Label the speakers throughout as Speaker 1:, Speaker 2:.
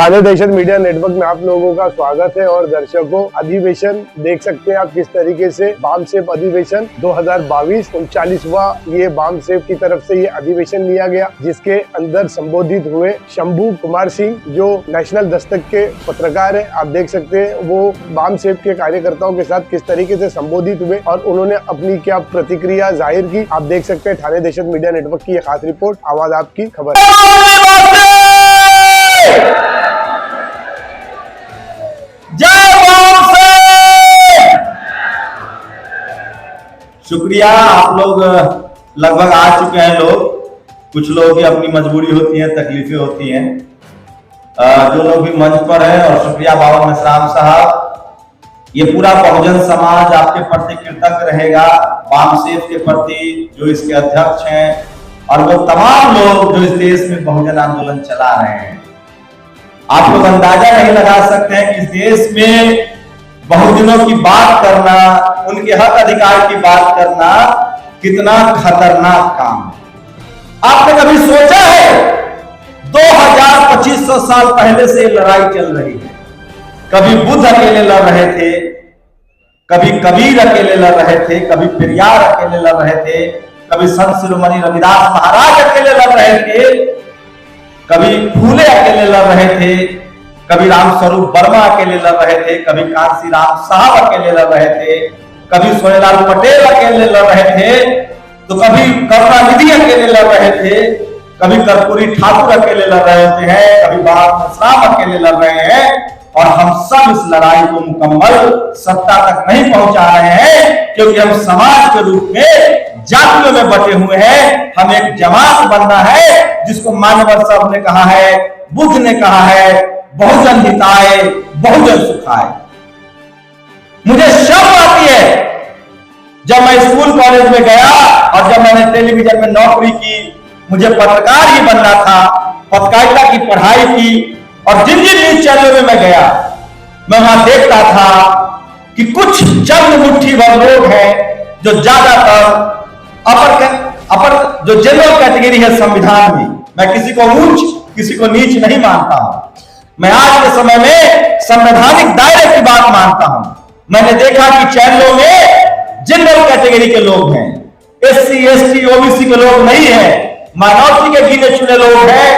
Speaker 1: थाने दहशत media network में आप लोगों का स्वागत है। और दर्शकों, अधिवेशन देख सकते हैं आप किस तरीके से बामसेफ अधिवेशन 2022 39वां ये बामसेफ की तरफ से ये अधिवेशन लिया गया, जिसके अंदर संबोधित हुए शंभू कुमार सिंह जो नेशनल दस्तक के पत्रकार है। आप देख सकते हैं वो बामसेफ के कार्यकर्ताओं के साथ किस तरीके से संबोधित हुए और उन्होंने अपनी क्या प्रतिक्रिया जाहिर की। आप देख सकते हैं थाने दहशत मीडिया नेटवर्क की ये खास रिपोर्ट, आवाज आपकी खबर।
Speaker 2: शुक्रिया। आप लोग लगभग आ चुके हैं। कुछ लोगों की अपनी मजबूरी होती है, तकलीफें होती हैं। जो लोग भी मंच पर हैं, और शुक्रिया बाबा मेश्राम साहब। ये पूरा बहुजन समाज आपके प्रति कृतज्ञ रहेगा, बामसेफ के प्रति जो इसके अध्यक्ष हैं, और वो तमाम लोग जो इस देश में बहुजन आंदोलन चला रहे हैं। आप लोग अंदाजा नहीं लगा सकते हैं कि इस देश में बहुजनों की बात करना, उनके हक अधिकार की बात करना कितना खतरनाक काम है। आपने कभी सोचा है 2000-2500 साल पहले से लड़ाई चल रही है। कभी बुद्ध अकेले लड़ रहे थे, कभी कबीर अकेले लड़ रहे थे, कभी पेरियार अकेले लड़ रहे थे, कभी संत शिरोमणि रविदास महाराज अकेले लड़ रहे थे, कभी फूले अकेले लड़ रहे थे, कभी रामस्वरूप वर्मा अकेले लड़ रहे थे, कभी कांशीराम साहब अकेले लड़ रहे थे, कभी सोहेलाल पटेल अकेले लड़ रहे थे, तो कभी करुणानिधि अकेले लड़ रहे थे, कभी कर्पूरी ठाकुर अकेले लड़ रहे हैं, कभी बाबा मेश्राम अकेले लड़ रहे हैं। और हम सब इस लड़ाई को मुकम्मल सत्ता तक नहीं पहुंचा रहे हैं, क्योंकि हम समाज के रूप में जातियों में बटे हुए हैं। हम एक जमात बनना है, जिसको मानवर साहब ने कहा है, बुद्ध ने कहा है, बहुजन हिताय बहुजन सुखाय। मुझे शर्म आती है जब मैं स्कूल कॉलेज में गया और जब मैंने टेलीविजन में नौकरी की, मुझे पत्रकार ही बनना था, पत्रकारिता की पढ़ाई की, और जिन जिन न्यूज चैनलों में मैं गया, मैं वहां देखता था कि कुछ चंद मुट्ठी भर लोग हैं जो ज्यादातर अपर जो जनरल कैटेगरी है संविधान में। मैं किसी को ऊंच किसी को नीच नहीं मानता हूं। मैं आज के समय में संवैधानिक दायरे की बात मानता हूं। मैंने देखा कि चैनलों में जनरल कैटेगरी के लोग हैं, SC ST OBC के लोग नहीं है, माइनॉरिटी के गिने चुने लोग हैं,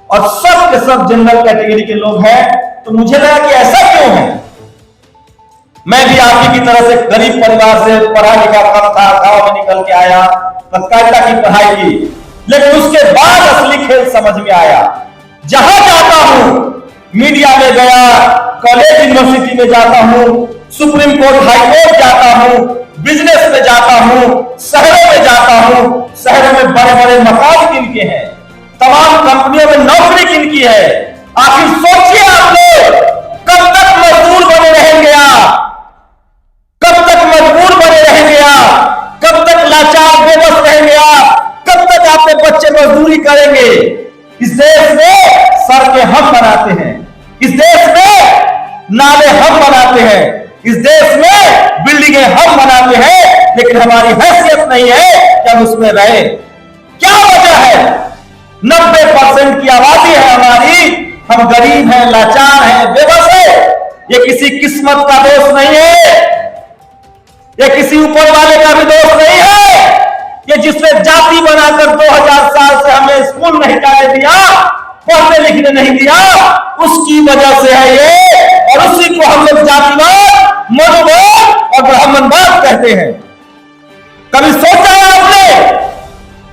Speaker 2: और सब के सब जनरल कैटेगरी के लोग हैं। तो मुझे लगा कि ऐसा क्यों है। मैं भी आप ही की तरह से गरीब परिवार से पढ़ा लिखा कम था, गांव में निकल के आया, पत्रकारिता की पढ़ाई की, लेकिन उसके बाद असली खेल समझ में आया। जहां जाता हूं, मीडिया में गया, कॉलेज यूनिवर्सिटी में जाता हूं, सुप्रीम कोर्ट हाई कोर्ट जाता हूं, बिजनेस में जाता हूं, शहरों में जाता हूं। शहरों में बड़े बड़े मकान किनके हैं, तमाम कंपनियों में नौकरी किनकी है। आखिर सोचिए आप लोग, कब तक मजदूर बने रहेंगे आप, कब तक मजबूर बने रहेंगे आप, कब तक लाचार बेबस रहेंगे आप, कब तक आपके बच्चे मजदूरी करेंगे। इस देश में सड़कें हम बनाते हैं, इस देश में नाले हम बनाते हैं, इस देश में बिल्डिंगें हम बनाते हैं, लेकिन हमारी हैसियत नहीं है कि हम उसमें रहे। क्या वजह है? 90% की आबादी है हमारी, हम गरीब हैं, लाचार हैं, बेबस है। ये किसी किस्मत का दोष नहीं है, ये किसी ऊपर वाले का भी दोष नहीं है। ये जिसने जाति बनाकर 2000 साल से हमें स्कूल नहीं जाने दिया, पढ़ने लिखने नहीं दिया, उसकी वजह से है ये। और उसी को हम लोग जातिवाद, मनुवाद और ब्राह्मणवाद कहते हैं। कभी सोचा है आपने?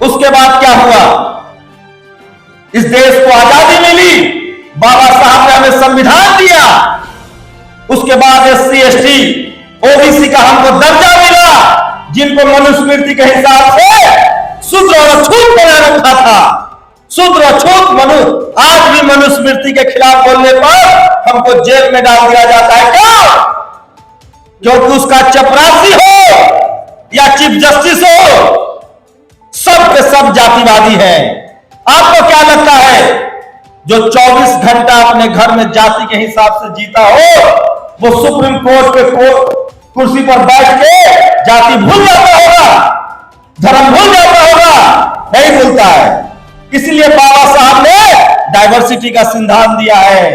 Speaker 2: उसके बाद क्या हुआ? इस देश को आजादी मिली, बाबा साहब ने हमें संविधान दिया, उसके बाद SC ST OBC का हमको दर्जा मिला, जिनको मनुस्मृति के हिसाब से शूद्र और अछूत बना रखा था। शूद्र अछूत मनु आज भी मनुस्मृति के खिलाफ बोलने पर हमको जेल में डाल दिया जाता है। क्यों? क्योंकि उसका चपरासी हो या चीफ जस्टिस हो, सब के सब जातिवादी हैं। आपको क्या लगता है जो 24 घंटा अपने घर में जाति के हिसाब से जीता हो, वो सुप्रीम कोर्ट के कुर्सी पर बैठ के जाति भूल जाता होगा, धर्म भूल जाता होगा? नहीं भूलता है। इसलिए बाबा साहब ने डाइवर्सिटी का सिद्धांत दिया है।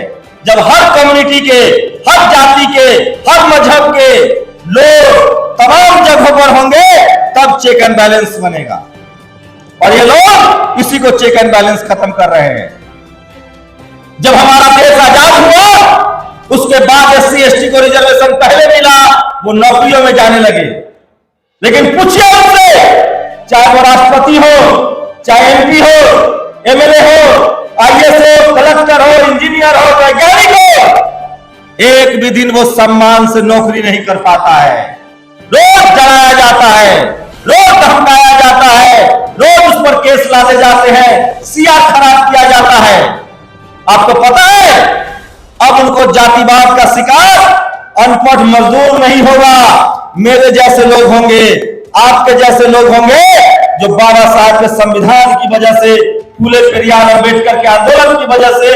Speaker 2: जब हर कम्युनिटी के, हर जाति के, हर मजहब के लोग तमाम जगहों पर होंगे तब चेक एंड बैलेंस बनेगा। और ये लोग इसी को चेक एंड बैलेंस खत्म कर रहे हैं। जब हमारा देश आजाद हुआ उसके बाद SC ST को रिजर्वेशन पहले मिला, वो नौकरियों में जाने लगे। लेकिन पूछिए उनसे, चाहे वो राष्ट्रपति हो, चाहे MP हो, MLA हो, IAS हो, कलेक्टर हो, इंजीनियर हो, वैज्ञानिक हो, एक भी दिन वो सम्मान से नौकरी नहीं कर पाता है। रोज डराया जाता है, रोज धमकाया जाता है, रोज उस पर केस लादे जाते हैं, CR खराब किया जाता है। आपको पता है अब उनको जातिवाद का शिकार अनपढ़ मजदूर नहीं होगा, मेरे जैसे लोग होंगे, आपके जैसे लोग होंगे जो बाबा साहब के संविधान की वजह से, फूले पेरियार अम्बेडकर के आंदोलन की वजह से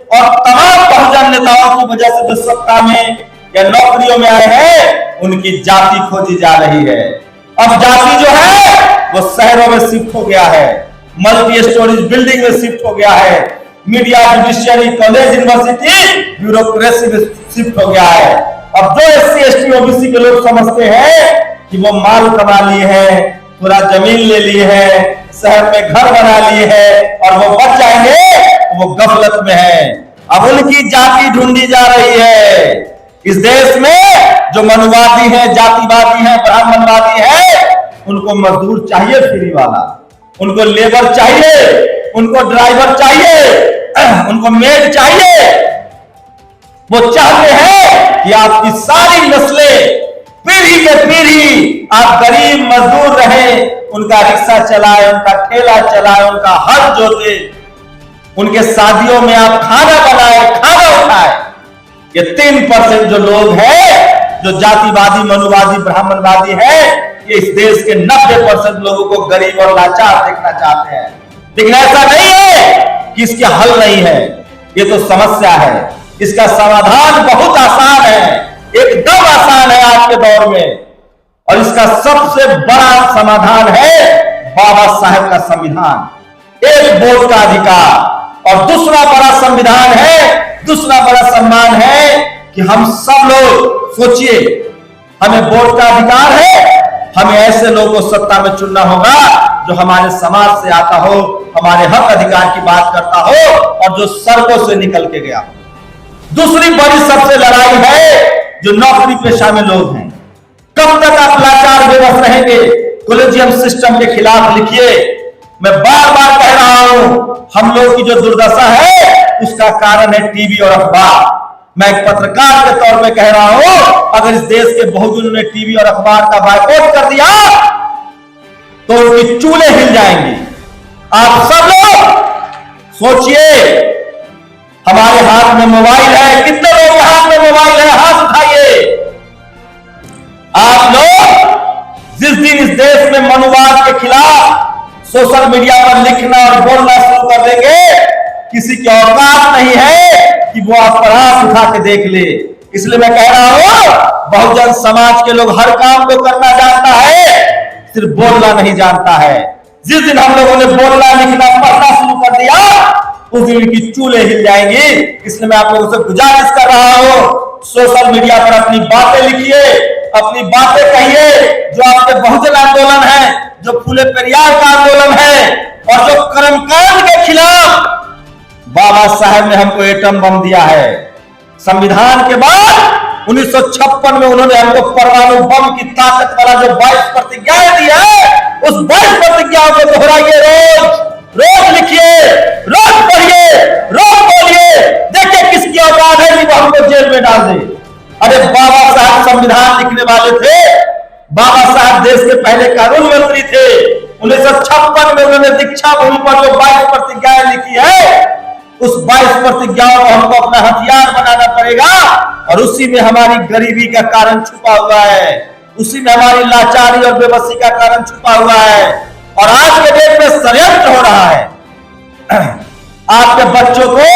Speaker 2: और तमाम बहुजन नेताओं की वजह से जो सत्ता में या नौकरियों में आए हैं, उनकी जाति खोजी जा रही है। अब जाति जो है वो शहरों में शिफ्ट हो गया है, मल्टी स्टोरेज बिल्डिंग में शिफ्ट हो गया है, media, judiciary, college, university, bureaucracy में शिफ्ट हो गया है। अब जो SC ST OBC के लोग समझते हैं कि वो माल कमा लिए हैं, पूरा जमीन ले लिए है, शहर में घर बना लिए है और वो बच जाएंगे, वो गफलत में है। अब उनकी जाति ढूंढी जा रही है। इस देश में जो मनुवादी है, जातिवादी है, ब्राह्मणवादी है, उनको मजदूर चाहिए फ्री वाला, उनको लेबर चाहिए, उनको ड्राइवर चाहिए, उनको मेड चाहिए। वो चाहते हैं कि आपकी सारी नस्लें पीढ़ी के पीढ़ी आप गरीब मजदूर रहें, उनका रिक्शा चलाए, उनका ठेला चलाए, उनका हल जोते, उनके शादियों में आप खाना बनाए, खाना उठाए। ये 3% जो लोग हैं, जो जातिवादी, मनुवादी, ब्राह्मणवादी हैं, ये इस देश के 90% लोगों को गरीब और लाचार देखना चाहते हैं। लेकिन ऐसा नहीं है कि इसके हल नहीं है, ये तो समस्या है। इसका समाधान बहुत आसान है, एकदम आसान है आज के दौर में। और इसका सबसे बड़ा समाधान है बाबा साहेब का संविधान, एक वोट का अधिकार। और दूसरा बड़ा संविधान है, दूसरा बड़ा सम्मान है कि हम सब लोग सोचिए, हमें वोट का अधिकार है, हमें ऐसे लोगों को सत्ता में चुनना होगा जो हमारे समाज से आता हो, हमारे हक अधिकार की बात करता हो और जो सड़कों से निकल के गया हो। दूसरी बड़ी सबसे लड़ाई है जो नौकरी पेशा में लोग हैं। कब तक आप लाचार बेबस रहेंगे? कॉलेजियम सिस्टम के खिलाफ लिखिए। मैं बार बार कह रहा हूं, हम लोग की जो दुर्दशा है उसका कारण है टीवी और अखबार। मैं एक पत्रकार के तौर पे कह रहा हूं, अगर इस देश के बहुजनों ने टीवी और अखबार का बायकॉट कर दिया तो उनकी चूल्हे हिल जाएंगी। आप सब लोग सोचिए, हमारे हाथ में मोबाइल है, कितने लोग के हाथ में मोबाइल है? हाथ उठाइए। आप लोग जिस दिन इस देश में मनुवाद के खिलाफ सोशल मीडिया पर लिखना और बोलना शुरू कर देंगे, किसी की औकात नहीं है कि वो आप पर हाथ उठा के देख ले। इसलिए मैं कह रहा हूं, बहुजन समाज के लोग हर काम को करना जानता है, सिर्फ बोलना नहीं जानता है। जिस दिन हम लोगों ने बोलना, लिखना, पढ़ना शुरू कर दिया, उस दिन की चूल्हे हिल जाएंगी। इसलिए मैं आप लोगों से गुजारिश कर रहा हूं, सोशल मीडिया पर अपनी बातें लिखिए, अपनी बातें कहिए। जो आपके बहुजन आंदोलन है, जो फूले पेरियार का आंदोलन है और जो कर्मकांड के खिलाफ बाबा साहब ने हमको एटम बम दिया है। संविधान के बाद 1956 में उन्होंने हमको परमाणु बम की ताकत वाला जो 22 प्रतिज्ञाएं दी है, उस 22 प्रतिज्ञाओं को दोहराइए, रोज लिखिए, रोज पढ़िए, रोज बोलिए। देखिए किसकी औकात है कि वो हमको जेल में डाल दे। अरे बाबा साहब संविधान लिखने वाले थे, बाबा साहब देश के पहले कानून मंत्री थे। 1956 में उन्होंने दीक्षा भूमि पर जो 22 प्रतिज्ञाएं लिखी है, उस 22 प्रतिज्ञाओं को हमको अपना हथियार बनाना पड़ेगा। और उसी में हमारी गरीबी का कारण छुपा हुआ है, उसी में हमारी लाचारी और बेबसी का कारण छुपा हुआ है। और आज के डेट में षड्यंत्र हो रहा है, आपके बच्चों को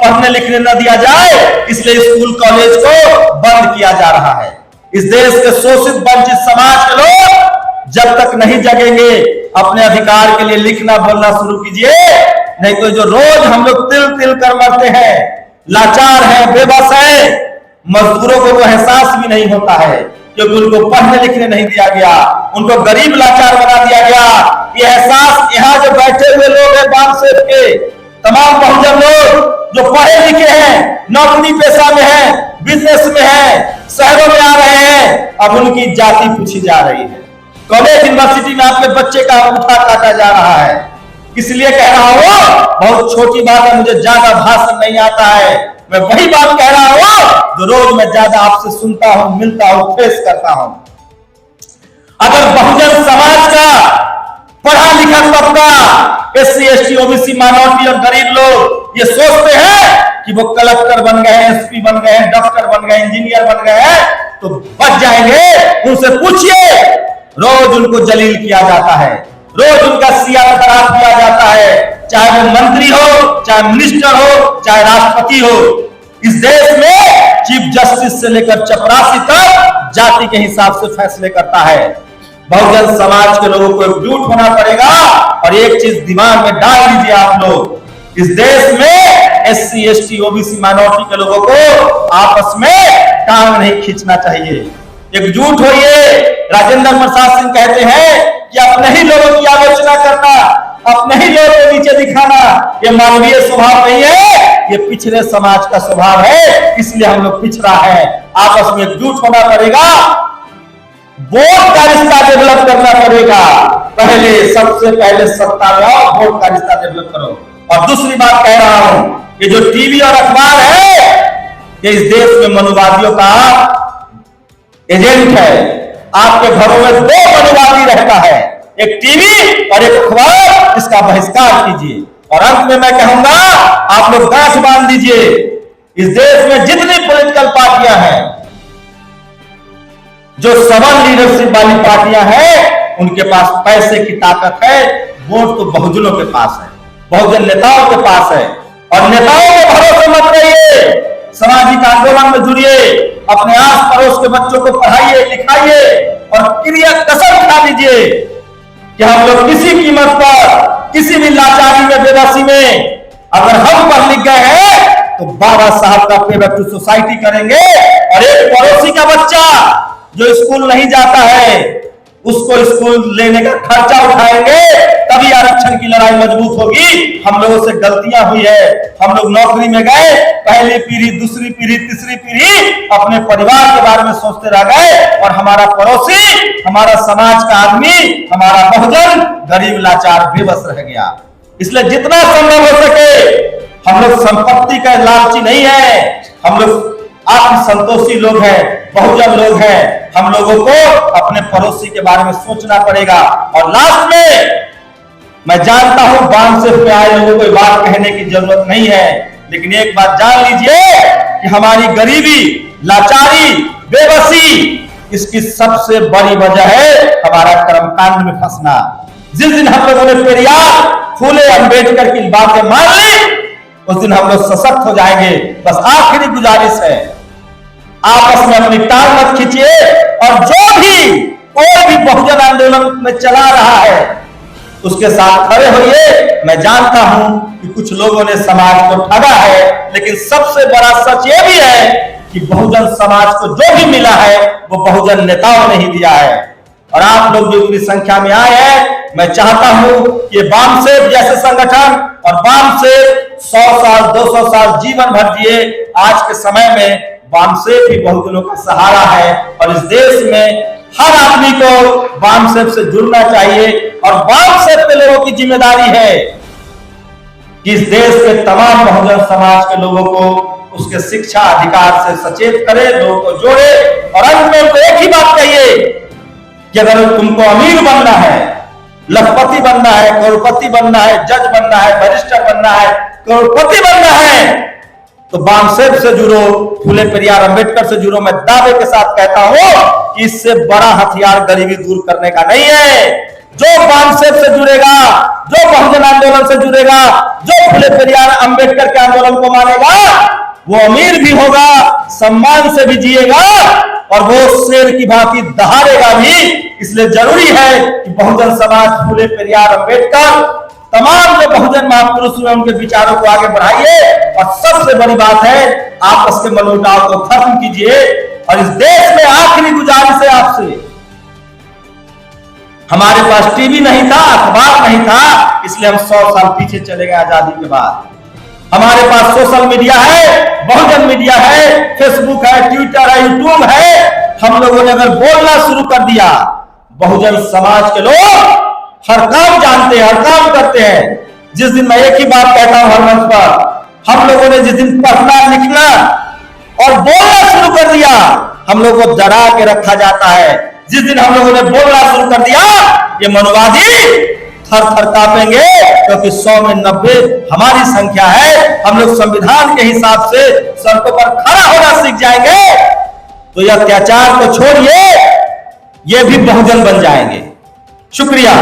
Speaker 2: पढ़ने लिखने न दिया जाए, इसलिए स्कूल कॉलेज को बंद किया जा रहा है। इस देश के शोषित वंचित समाज के लोग जब तक नहीं जगेंगे, अपने अधिकार के लिए लिखना बोलना शुरू कीजिए। नहीं तो जो रोज हम लोग तिल तिल कर मरते हैं, लाचार है, बेबस है, मजदूरों को तो एहसास भी नहीं होता है क्योंकि उनको पढ़ने लिखने नहीं दिया गया, उनको गरीब लाचार बना दिया गया। ये एहसास यहाँ जो बैठे हुए लोग हैं बामसेफ के तमाम बहुजन लोग जो पढ़े लिखे हैं, नौकरी पेशा में हैं, बिजनेस में हैं, शहरों में आ रहे हैं, अब उनकी जाति पूछी जा रही है। कॉलेज यूनिवर्सिटी में आपके बच्चे का अंगूठा काटा जा रहा है। इसलिए कह रहा हूं, बहुत छोटी बात है, मुझे ज्यादा भाषण नहीं आता है, मैं वही बात कह रहा हूं जो रोज मैं ज्यादा आपसे सुनता हूं, मिलता हूं, फेस करता हूं। अगर बहुजन समाज का पढ़ा लिखा तबका, SC ST OBC माइनॉरिटी और गरीब लोग ये सोचते हैं कि वो कलेक्टर बन गए, SP बन गए, डॉक्टर बन गए, इंजीनियर बन गए हैं तो बच जाएंगे, उनसे पूछिए, रोज उनको जलील किया जाता है, रोज उनका सियासत खराब किया जाता है, चाहे वो मंत्री हो, चाहे मिनिस्टर हो, चाहे राष्ट्रपति हो। इस देश में चीफ जस्टिस से लेकर चपरासी तक जाति के हिसाब से फैसले करता है। बहुजन समाज के लोगों को एकजुट होना पड़ेगा और एक चीज दिमाग में डाल लीजिए आप लोग, इस देश में SC ST OBC माइनॉरिटी के लोगों को आपस में टांग नहीं खींचना चाहिए, एकजुट होइए। राजेंद्र प्रसाद सिंह कहते हैं कि अपने ही लोगों की आलोचना करना, अपने ही लोगों को नीचे दिखाना ये मानवीय स्वभाव नहीं है, ये पिछड़े समाज का स्वभाव है, इसलिए हम लोग पिछड़ा है। आपस में एकजुट होना पड़ेगा, वोट का रिश्ता डेवलप करना पड़ेगा। सबसे पहले सत्ता में आओ, वोट का रिश्ता डेवलप करो। और दूसरी बात कह रहा हूं, ये जो टीवी और अखबार है ये इस देश में मनुवादियों का एजेंट है। आपके घरों में 2 मनुवादी रहता है, एक टीवी और एक अखबार, इसका बहिष्कार कीजिए। और अंत में मैं कहूंगा, आप लोग गांठ बांध दीजिए, इस देश में जितनी पॉलिटिकल पार्टियां हैं, जो सबल लीडरशिप वाली पार्टियां हैं, उनके पास पैसे की ताकत है, वोट तो बहुजनों के पास है, बहुजन नेताओं के पास है। और नेताओं के भरोसे मत रहिए, सामाजिक आंदोलन में जुड़िए, अपने आस पड़ोस के बच्चों को पढ़ाइए लिखाइए और क्रिया कसम खा लीजिए कि हम लोग किसी कीमत पर, किसी भी लाचारी में, बेबसी में, अगर हम पढ़ लिख गए हैं तो बाबा साहब का फेवर टू सोसाइटी करेंगे। और एक पड़ोसी का बच्चा जो स्कूल नहीं जाता है उसको स्कूल लेने का खर्चा उठाएंगे, तभी आरक्षण की लड़ाई मजबूत होगी। हम लोगों से गलतियां हुई है, हम लोग नौकरी में गए, पहली पीढ़ी, दूसरी पीढ़ी, तीसरी पीढ़ी अपने परिवार के बारे में सोचते रह गए और हमारा पड़ोसी, हमारा समाज का आदमी, हमारा बहुजन गरीब लाचार बेबस रह गया। इसलिए जितना संभव हो सके, हम लोग संपत्ति का लालची नहीं है, हम लोग आत्मसंतोषी लोग हैं, बहुजन लोग हैं। हम लोगों को अपने पड़ोसी के बारे में सोचना पड़ेगा। और लास्ट में मैं जानता हूं बामसेफ में आए लोगों को बात कहने की जरूरत नहीं है, लेकिन एक बात जान लीजिए कि हमारी गरीबी, लाचारी, बेबसी, इसकी सबसे बड़ी वजह है हमारा कर्मकांड में फंसना। जिस दिन हम लोगों ने पेरियार, फूले, अंबेडकर की बातें मान ली, उस दिन हम लोग सशक्त हो जाएंगे। बस आखिरी गुजारिश है, आपस में अपनी टांग मत खींचिए और जो भी कोई भी बहुजन आंदोलन में चला रहा है उसके साथ खड़े होइए। मैं जानता हूं कि कुछ लोगों ने समाज को ठगा है, लेकिन सबसे बड़ा सच ये भी है कि बहुजन समाज को जो भी मिला है वो बहुजन नेताओं ने ही दिया है। और आप लोग जो इतनी संख्या में आए हैं, मैं चाहता हूं कि बामसेफ जैसे संगठन और बामसेफ 100 साल 200 साल जीवन भर जिए। आज के समय में बामसेफ ही बहुजनों का सहारा है और इस देश में हर आदमी को बामसेफ से जुड़ना चाहिए। और बामसेफ के लोगों की जिम्मेदारी है कि इस देश के तमाम बहुजन समाज के लोगों को उसके शिक्षा अधिकार से सचेत करे, लोगों को जोड़े। और अंत में एक ही बात कहिए कि अगर तुमको अमीर बनना है, लखपति बनना है, करोड़पति बनना है, जज बनना है, बैरिस्टर बनना है, करोड़पति बनना है, तो बामसेफ से जुड़ो, फूले पेरियार अंबेडकर से जुड़ो। मैं दावे के साथ कहता हूं कि इससे बड़ा हथियार गरीबी दूर करने का नहीं है। जो बामसेफ से जुड़ेगा, जो बहुजन आंदोलन से जुड़ेगा, जो फूले पेरियार अंबेडकर के आंदोलन को मानेगा, वो अमीर भी होगा, सम्मान से भी जिएगा और वो शेर की भांति दहाड़ेगा भी। इसलिए जरूरी है कि बहुजन समाज फूले पेरियार अंबेडकर तमाम जो बहुजन महापुरुष हुए उनके विचारों को आगे बढ़ाइए और सबसे बड़ी बात है आपस के मनमुटाव को खत्म कीजिए। और इस देश में आखिरी गुजारिश है आपसे, हमारे पास टीवी नहीं था, अखबार नहीं था, इसलिए हम 100 साल पीछे चले गए आजादी के बाद। हमारे पास सोशल मीडिया है, बहुजन मीडिया है, फेसबुक है, ट्विटर है, यूट्यूब है। हम लोगों ने अगर बोलना शुरू कर दिया, बहुजन समाज के लोग हर काम जानते हैं, हर काम करते हैं। जिस दिन मैं एक ही बात कहता हूं हर मंच पर, हम लोगों ने जिस दिन पढ़ना लिखना और बोलना शुरू कर दिया, हम लोगों को डरा के रखा जाता है। जिस दिन हम लोगों ने बोलना शुरू कर दिया, ये मनुवादी थर थर कांपेंगे, क्योंकि 100 में 90 हमारी संख्या है। हम लोग संविधान के हिसाब से सड़कों पर खड़ा होना सीख जाएंगे, तो ये अत्याचार को छोड़िए, ये भी बहुजन बन जाएंगे। शुक्रिया।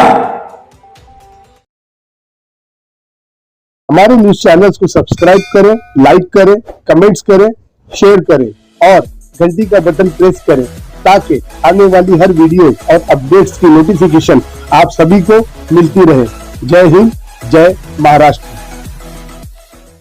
Speaker 1: हमारे न्यूज चैनल्स को सब्सक्राइब करें, लाइक करें, कमेंट्स करें, शेयर करें और घंटी का बटन प्रेस करें, ताकि आने वाली हर वीडियो और अपडेट्स की नोटिफिकेशन आप सभी को मिलती रहे। जय हिंद, जय महाराष्ट्र।